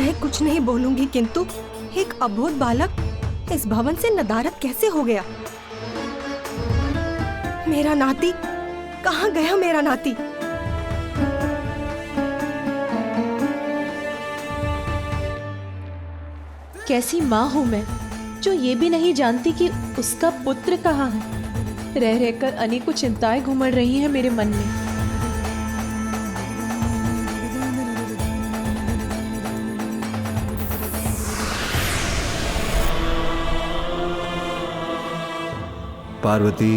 मैं कुछ नहीं बोलूंगी, किंतु एक अबोध बालक इस भवन से नदारद कैसे हो गया? मेरा नाती कहाँ गया? मेरा नाती कैसी माँ हूँ मैं जो ये भी नहीं जानती कि उसका पुत्र कहाँ है। रह रहकर अनेकों चिंताएं घुमड़ रही हैं मेरे मन में। पार्वती,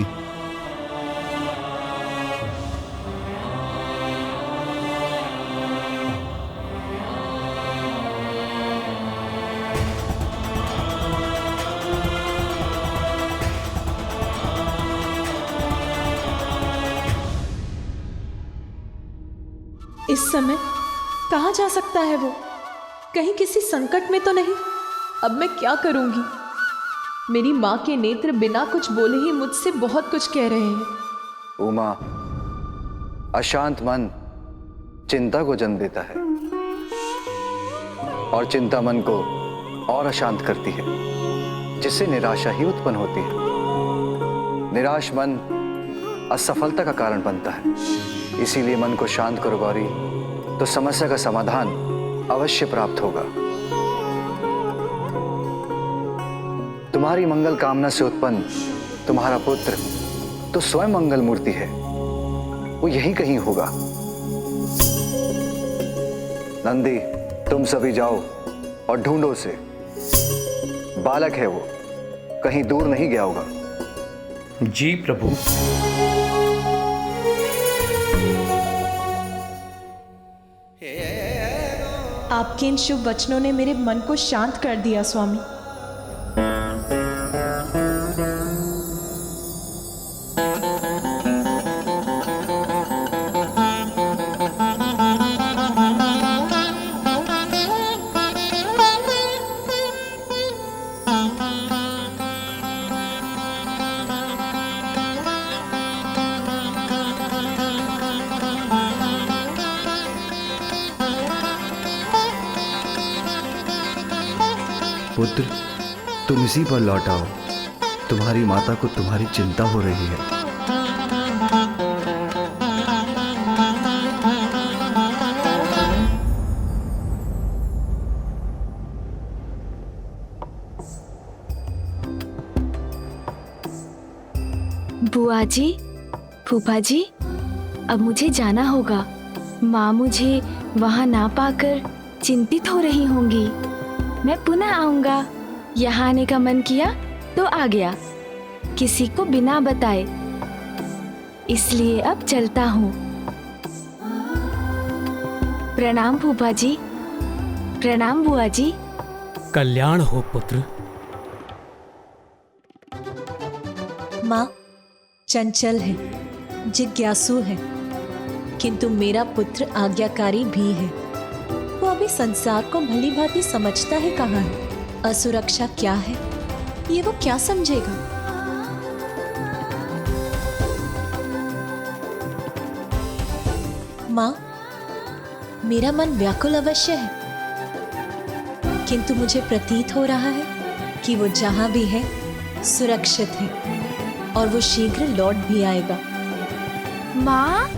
इस समय कहाँ जा सकता है वो? कहीं किसी संकट में तो नहीं? अब मैं क्या करूंगी? मेरी माँ के नेत्र बिना कुछ बोले ही मुझसे बहुत कुछ कह रहे हैं। उमा, अशांत मन चिंता को जन्म देता है और चिंता मन को और अशांत करती है, जिससे निराशा ही उत्पन्न होती है। निराश मन असफलता का कारण बनता है। इसीलिए मन को शांत करो गौरी, तो समस्या का समाधान अवश्य प्राप्त होगा। तुम्हारी मंगल कामना से उत्पन्न तुम्हारा पुत्र तो स्वयं मंगल मूर्ति है, वो यहीं कहीं होगा। नंदी, तुम सभी जाओ और ढूंढो उसे। बालक है वो, कहीं दूर नहीं गया होगा। जी प्रभु। आपके इन शुभ वचनों ने मेरे मन को शांत कर दिया स्वामी। पुत्र, तुम इसी पर लौट आओ। तुम्हारी माता को तुम्हारी चिंता हो रही है। बुआ जी, फूफा जी, अब मुझे जाना होगा। माँ मुझे वहाँ ना पाकर चिंतित हो रही होंगी। मैं पुनः आऊंगा। यहाँ आने का मन किया तो आ गया, किसी को बिना बताए। इसलिए अब चलता हूँ। प्रणाम फूफा जी, प्रणाम बुआ जी। कल्याण हो पुत्र। माँ चंचल है, जिज्ञासु है, किंतु मेरा पुत्र आज्ञाकारी भी है। वो अभी संसार को भली भांति समझता है कहाँ है। असुरक्षा क्या है ये वो क्या समझेगा। माँ, मेरा मन व्याकुल अवश्य है, किंतु मुझे प्रतीत हो रहा है कि वो जहां भी है सुरक्षित है और वो शीघ्र लौट भी आएगा। माँ,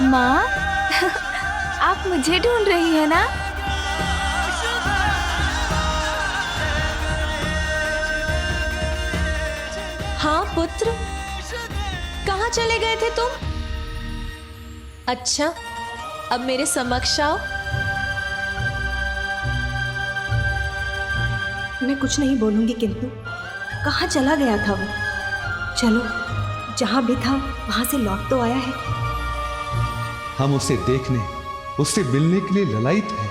माँ, आप मुझे ढूंढ रही है ना? हाँ पुत्र, कहाँ चले गए थे तुम? अच्छा, अब मेरे समक्ष आओ। मैं कुछ नहीं बोलूंगी, किंतु कहाँ चला गया था वो? चलो, जहां भी था वहां से लौट तो आया है। हम उसे देखने, उससे मिलने के लिए ललायित हैं।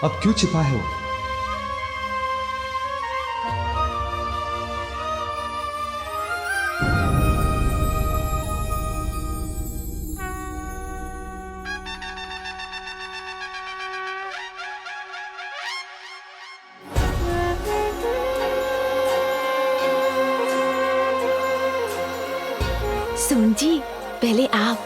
अब क्यों छिपा है वो? सुन जी, पहले आप।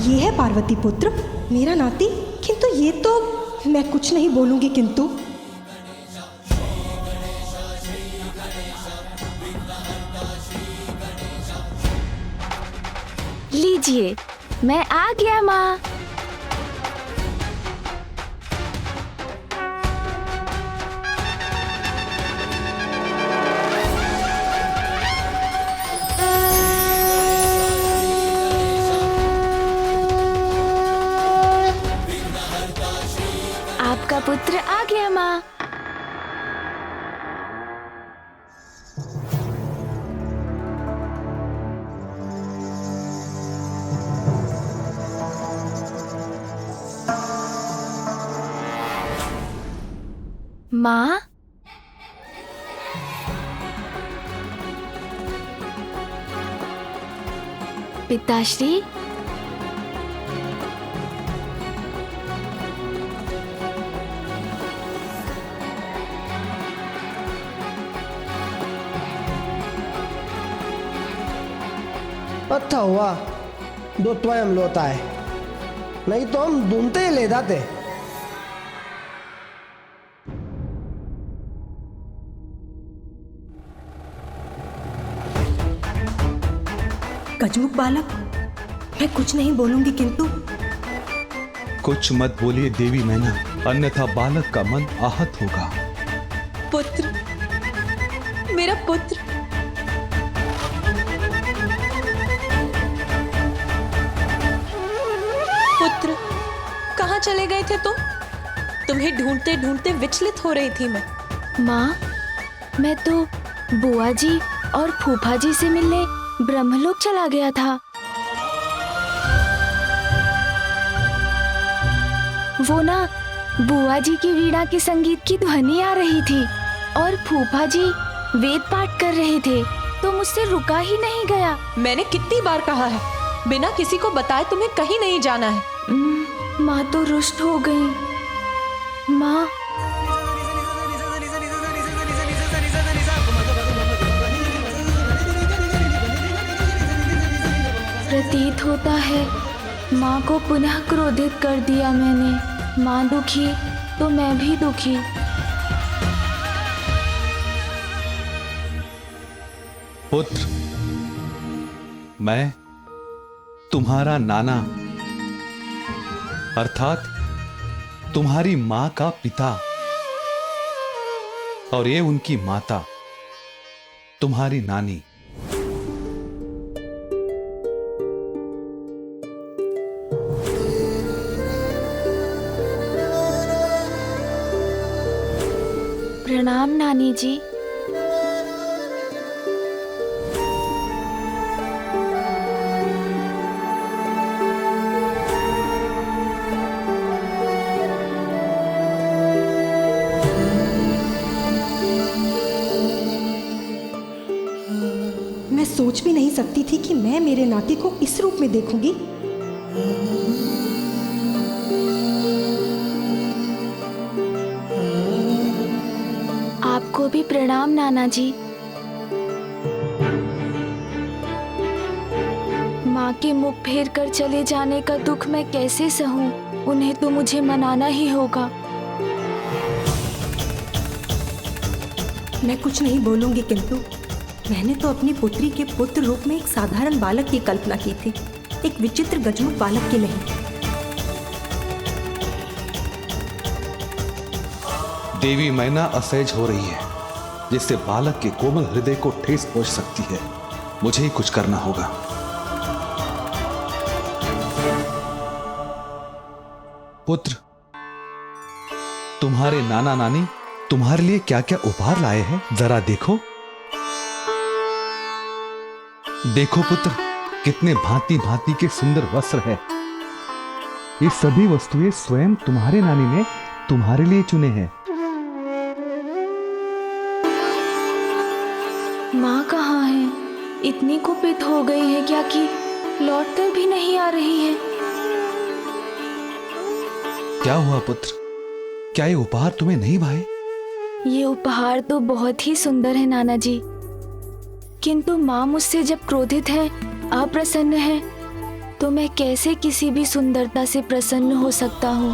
ये है पार्वती पुत्र, मेरा नाती। किंतु ये तो मैं कुछ नहीं बोलूंगी। किंतु लीजिए, मैं आ गया माँ। आपका पुत्र आ गया माँ। माँ, पिताश्री, अच्छा हुआ दो स्वयं लोता है, नहीं तो हम ढूंढते ही ले जाते। गजमुख बालक, मैं कुछ नहीं बोलूंगी। किंतु कुछ मत बोलिए देवी मैना, अन्यथा बालक का मन आहत होगा। पुत्र, मेरा पुत्र। पुत्र, कहाँ चले गए थे तुम? तुम्हें ढूंढते ढूंढते विचलित हो रही थी मैं। माँ, मैं तो बुआ जी और फूफा जी से मिलने ब्रह्मलोक चला गया था। वो ना बुआ जी की वीणा के संगीत की ध्वनि आ रही थी और फूफा जी वेद पाठ कर रहे थे, तो मुझसे रुका ही नहीं गया। मैंने कितनी बार कहा है, बिना किसी को बताए तुम्हें कहीं नहीं जाना है। माँ तो रुष्ट हो गई। माँ, प्रतीत होता है माँ को पुनः क्रोधित कर दिया मैंने। माँ दुखी तो मैं भी दुखी। पुत्र, मैं तुम्हारा नाना अर्थात तुम्हारी मां का पिता और ये उनकी माता तुम्हारी नानी। प्रणाम नानी जी। मैं सोच भी नहीं सकती थी कि मैं मेरे नाती को इस रूप में देखूंगी। आपको भी प्रणाम नाना जी। माँ के मुख फेर कर चले जाने का दुख मैं कैसे सहूं? उन्हें तो मुझे मनाना ही होगा। मैं कुछ नहीं बोलूंगी। किंतु मैंने तो अपनी पुत्री के पुत्र रूप में एक साधारण बालक की कल्पना की थी, एक विचित्र गजमुख बालक की नहीं। देवी मैना असहज हो रही है, जिससे बालक के कोमल हृदय को ठेस पहुंच सकती है। मुझे ही कुछ करना होगा। पुत्र, तुम्हारे नाना नानी तुम्हारे लिए क्या क्या उपहार लाए हैं, जरा देखो। देखो पुत्र, कितने भांति भांति के सुंदर वस्त्र है। ये सभी वस्तुएं स्वयं तुम्हारे नानी ने तुम्हारे लिए चुने हैं। माँ कहाँ है? इतनी कुपित हो गई है क्या कि लौट कर भी नहीं आ रही है। क्या हुआ पुत्र? क्या ये उपहार तुम्हें नहीं भाए? ये उपहार तो बहुत ही सुंदर है नाना जी, किंतु माँ मुझसे जब क्रोधित है, अप्रसन्न है, तो मैं कैसे किसी भी सुंदरता से प्रसन्न हो सकता हूँ?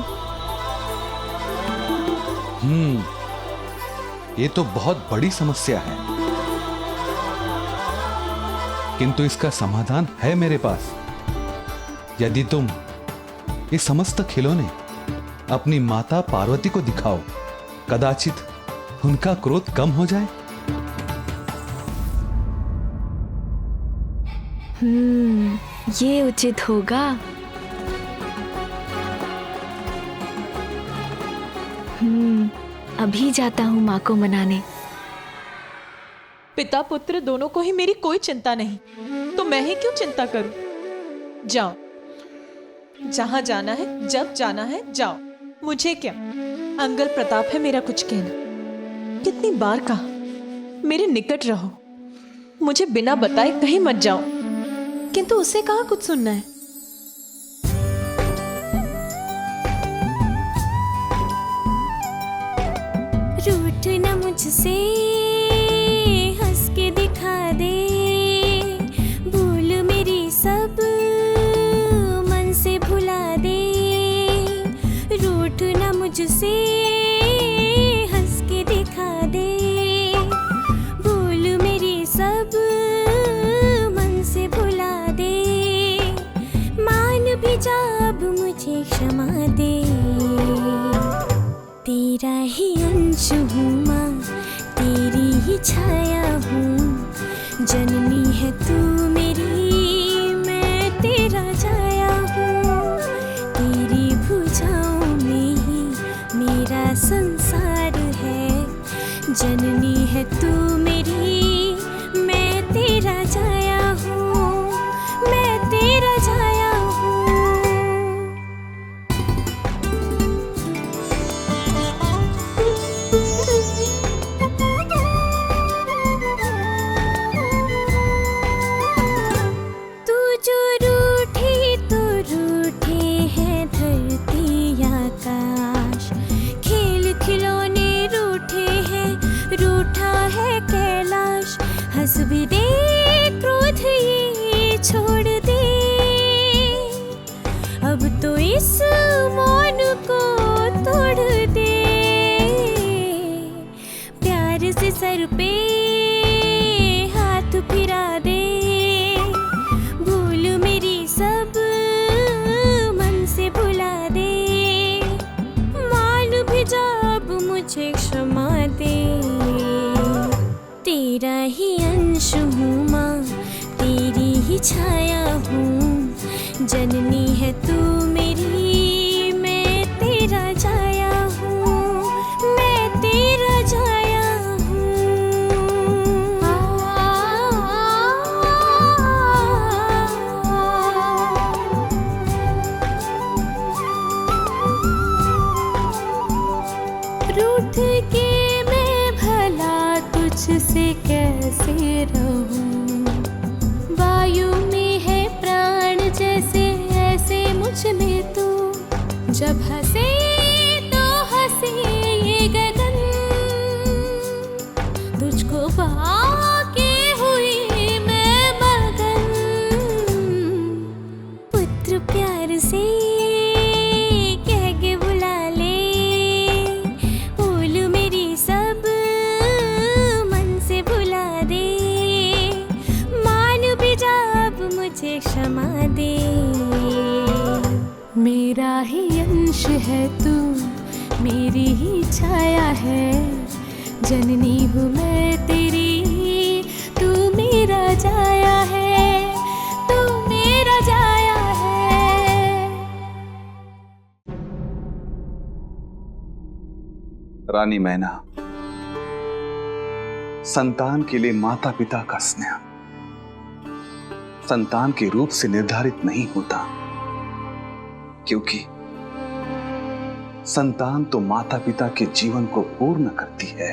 ये तो बहुत बड़ी समस्या है, किंतु इसका समाधान है मेरे पास। यदि तुम ये समस्त खिलौने अपनी माता पार्वती को दिखाओ, कदाचित उनका क्रोध कम हो जाए। ये उचित होगा। अभी जाता हूँ माँ को मनाने। पिता पुत्र दोनों को ही मेरी कोई चिंता नहीं, तो मैं ही क्यों चिंता करूं? जाओ, जहां जाना है, जब जाना है जाओ, मुझे क्या। अंगल प्रताप है मेरा कुछ कहना। कितनी बार कहा मेरे निकट रहो, मुझे बिना बताए कहीं मत जाओ, किंतु उसे कहाँ कुछ सुनना है। रूठ न मुझसे, हंस के दिखा दे, भूल मेरी सब मन से भुला दे। रूठ न मुझसे, हंस के दिखा दे, भूल मेरी सब मन से भुला दे। मान भी जा अब मुझे क्षमा दे, तेरा ही अंश हूँ माँ, तेरी ही छाया हूँ। जननी है तू मेरी, मैं तेरा छाया हूँ। तेरी भुजाओं में ही मेरा संसार है। जननी है तू मेरी, मैं तेरा छाया हूँ, मैं तेरा छाया हूँ। तू जो रूठी तो रूठे हैं धरती आकाश। खेल खिलौने रूठे हैं, रूठा है कैलाश। हंस भी दे, क्रोध ये छोड़ दे, अब तो इस मौन को तोड़ दे। प्यार से सर पे हाथ फिरा दे, भूल मेरी सब मन से भुला दे। मान भी जा अब मुझे क्षमा दे, तेरा ही अंश हूँ माँ, तेरी ही छाया हूँ। जननी है तू मेरी, मैं तेरा छाया हूँ, मैं तेरा छाया रूठ के मैं भला तुझसे कैसे रहूं। वायु में है प्राण जैसे, ऐसे मुझ में तू। जब हंसे तो हंसे ये गगन, तुझको पाके हुई मैं मगन। पुत्र प्यार से कह के बुला ले, भूल मेरी सब मन से भुला दे। मान भी जा अब मुझे क्षमा दे, मेरा ही अंश है तू, मेरी ही छाया है। जननी हूँ मैं तेरी, तू मेरा जाया है, तू मेरा जाया है। रानी मैना, संतान के लिए माता पिता का स्नेह संतान के रूप से निर्धारित नहीं होता, क्योंकि संतान तो माता पिता के जीवन को पूर्ण करती है।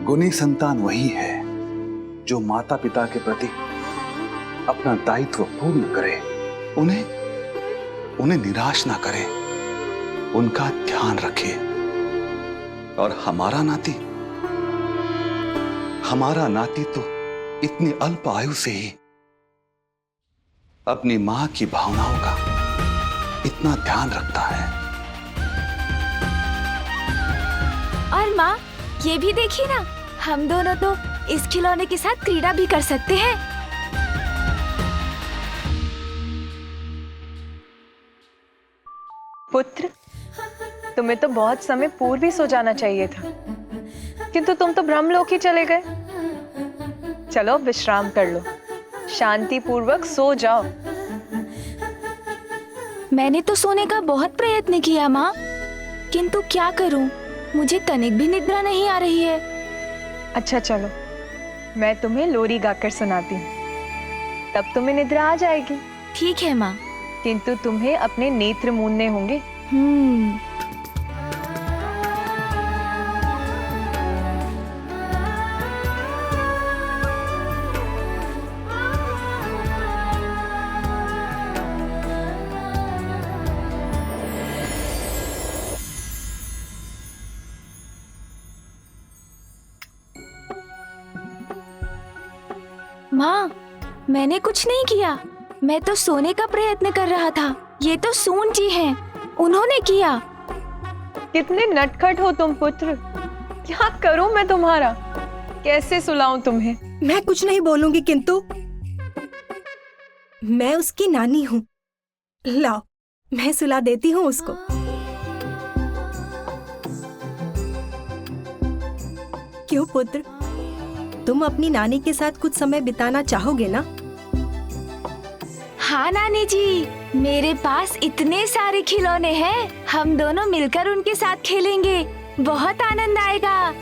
गुणी संतान वही है जो माता पिता के प्रति अपना दायित्व पूर्ण करे, उन्हें निराश ना करे, उनका ध्यान रखे। और हमारा नाती हमारा नाती तो इतनी अल्प आयु से ही अपनी मां की भावनाओं का इतना ध्यान रखता है। और माँ, ये भी देखिए ना, हम दोनों तो इस खिलौने के साथ क्रीड़ा भी कर सकते हैं। पुत्र, तुम्हें तो बहुत समय पूर्व ही सो जाना चाहिए था, किंतु तुम तो ब्रह्मलोक ही चले गए। चलो विश्राम कर लो, शांति पूर्वक सो जाओ। मैंने तो सोने का बहुत प्रयत्न किया माँ, किंतु क्या करूं, मुझे तनिक भी निद्रा नहीं आ रही है। अच्छा चलो, मैं तुम्हें लोरी गाकर सुनाती हूँ, तब तुम्हें निद्रा आ जाएगी। ठीक है माँ। किंतु तुम्हें अपने नेत्र मूंदने होंगे। माँ, मैंने कुछ नहीं किया, मैं तो सोने का प्रयत्न कर रहा था। ये तो सून जी हैं, उन्होंने किया। कितने नटखट हो तुम पुत्र, क्या करूं मैं तुम्हारा, कैसे सुलाऊं तुम्हें? मैं कुछ नहीं बोलूंगी, किंतु मैं उसकी नानी हूँ। लाओ, मैं सुला देती हूँ उसको। क्यों पुत्र, तुम अपनी नानी के साथ कुछ समय बिताना चाहोगे ना? हाँ नानी जी, मेरे पास इतने सारे खिलौने हैं, हम दोनों मिलकर उनके साथ खेलेंगे, बहुत आनंद आएगा।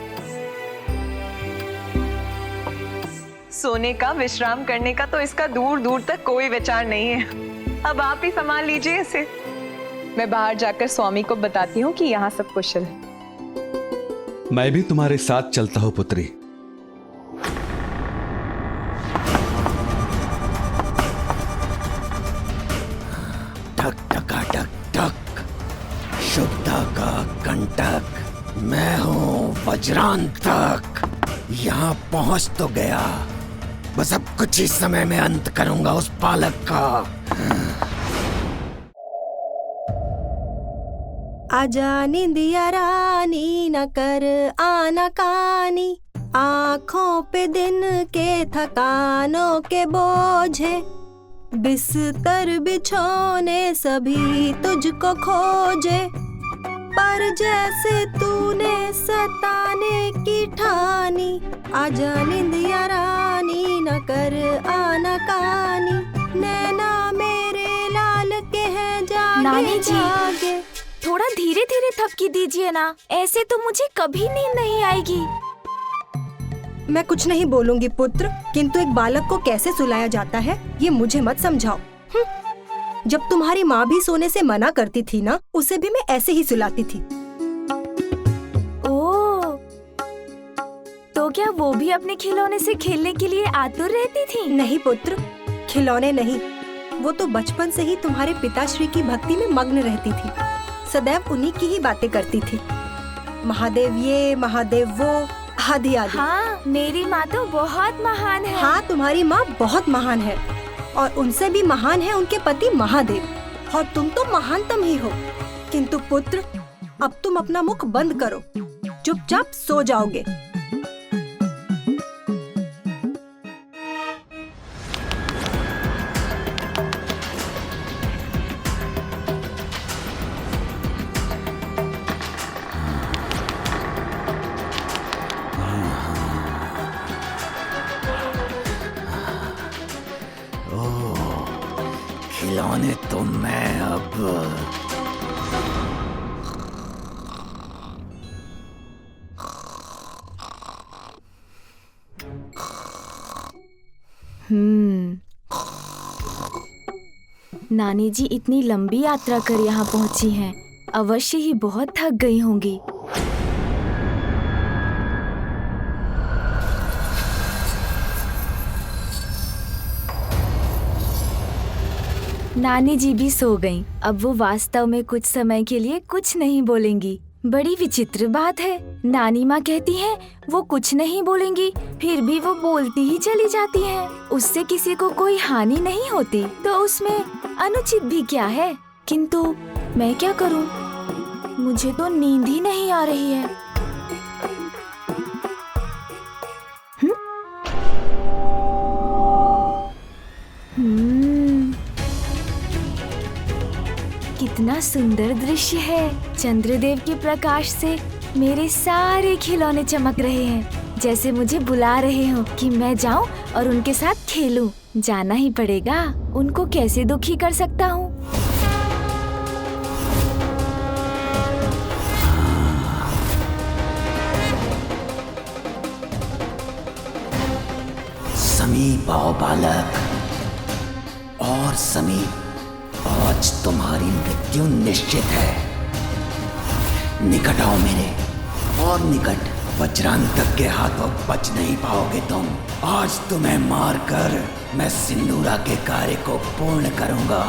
सोने का, विश्राम करने का तो इसका दूर दूर तक कोई विचार नहीं है। अब आप ही संभाल लीजिए इसे। मैं बाहर जाकर स्वामी को बताती हूँ कि यहाँ सब कुशल है। मैं भी तुम्हारे साथ चलता हूँ पुत्री। टक टका टक टक, शुभदा का कंटक, मैं हूँ वज्रांतक। यहाँ पहुँच तो गया, बस अब कुछ ही समय में अंत करूंगा उस पालक का। आजा निंदिया रानी, न कर आनाकानी, आँखों पे दिन के थकानों के बोझे, बिस्तर बिछोने सभी तुझको खोजे, पर जैसे तूने सताने की ठानी, आजा निंदिया रानी, न कर आनाकानी, नैना मेरे लाल के हैं जागे नानी जी, जागे। थोड़ा धीरे धीरे थपकी दीजिए ना, ऐसे तो मुझे कभी नींद नहीं आएगी। मैं कुछ नहीं बोलूंगी पुत्र, किंतु एक बालक को कैसे सुलाया जाता है ये मुझे मत समझाओ। जब तुम्हारी माँ भी सोने से मना करती थी ना, उसे भी मैं ऐसे ही सुलाती थी। ओह, तो क्या वो भी अपने खिलौने से खेलने के लिए आतुर रहती थी? नहीं पुत्र, खिलौने नहीं, वो तो बचपन से ही तुम्हारे पिताश्री की भक्ति में मग्न रहती थी, सदैव उन्हीं की ही बातें करती थी। महादेव ये, महादेव वो, आदि आदि। हाँ, मेरी माँ तो बहुत महान है। हाँ, तुम्हारी माँ बहुत महान है, और उनसे भी महान है उनके पति महादेव, और तुम तो महानतम ही हो। किंतु पुत्र, अब तुम अपना मुख बंद करो, चुपचाप सो जाओगे। खिलौने तो मैं अब नानी जी इतनी लंबी यात्रा कर यहाँ पहुँची हैं, अवश्य ही बहुत थक गई होंगी। नानी जी भी सो गईं। अब वो वास्तव में कुछ समय के लिए कुछ नहीं बोलेंगी। बड़ी विचित्र बात है। नानी माँ कहती हैं वो कुछ नहीं बोलेंगी, फिर भी वो बोलती ही चली जाती हैं। उससे किसी को कोई हानि नहीं होती, तो उसमें अनुचित भी क्या है। किंतु मैं क्या करूं? मुझे तो नींद ही नहीं आ रही है। कितना सुंदर दृश्य है। चंद्रदेव के प्रकाश से मेरे सारे खिलौने चमक रहे हैं, जैसे मुझे बुला रहे हो कि मैं जाऊं और उनके साथ खेलूं। जाना ही पड़ेगा, उनको कैसे दुखी कर सकता हूँ। समीप आओ बालक, और समीप, आज तुम्हारी मृत्यु निश्चित है। निकट आओ मेरे, और निकट। वज्रांतक के हाथों बच नहीं पाओगे तुम। आज तुम्हें मारकर मैं सिंदूरा के कार्य को पूर्ण करूंगा।